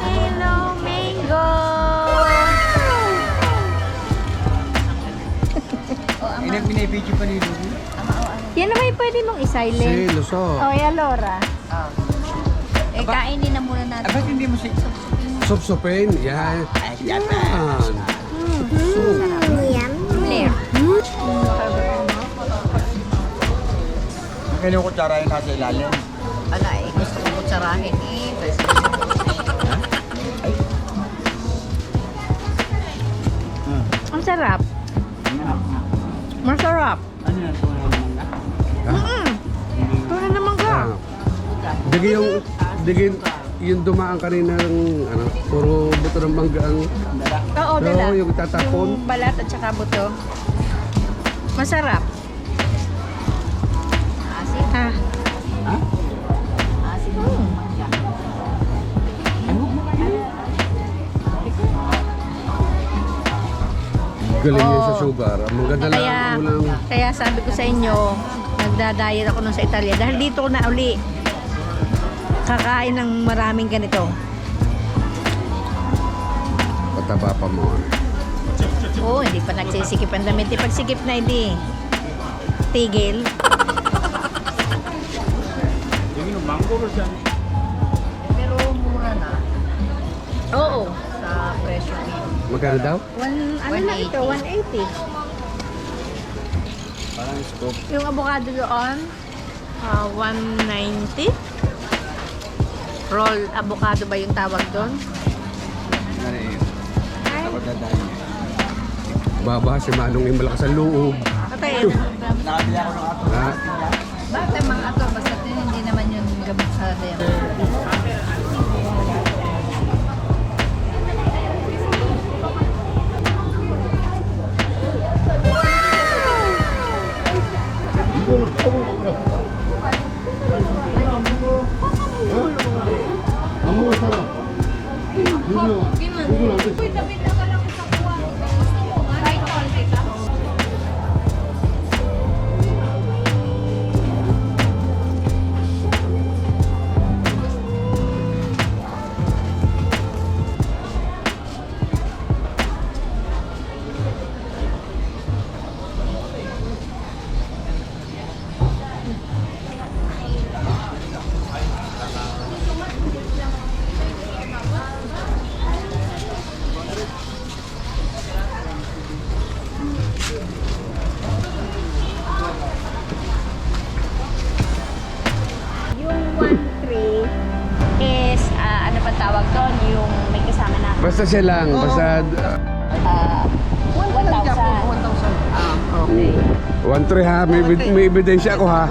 Hello, mango! Binibidyo pa ni Lulu. Yan naman yung pwede mong i-silent. Si Luso. Oh, yan, Laura. Eh, kainin na muna natin. Ba't hindi mo si... Supsupin. Yan. Yan. Blair. Kailan kutsara yung nasa ilalim? Ala eh, gusto ko kutsarahin eh. Kasi Ang sarap. Masarap. Ano yan? Tuna naman ka. Digi yung dumaan kanina ng ano, puro buto ng mangga ang Oo, dala. Oo, yung tatapon. Yung balat at saka buto. Masarap. asin. Ha? Asin yung mangga. galing yun sa Oo. sugar. Ang maganda lang Kaya, ulang kaya sabi ko sa inyo, nagda-diet ako nun sa Italia. Dahil dito ko na uli kakain ng maraming ganito. pataba pa mo. Oo, hindi pa nagsisikip ang damit. Pag sikip na hindi tigil. Pero mura na Oo. sa presyo niyo. Magkano daw? Ano na ito? 180. Parang scoop. Yung avocado doon, 190. Roll avocado ba yung tawag doon? Ano yun? Ay, Dapat dadahin. Baba si Manong yung malakas ang loob. patay. Nakabili ako ng ato. Ha? Bakit mga ato, basta hindi naman yung gamit sa demo. Yung 1-3 is, ano pa tawag doon? Yung may kasama na Basta siya lang. Basta 1,000. 1,000. Ah, okay. 1-3 ha. May ebidensya ako ha.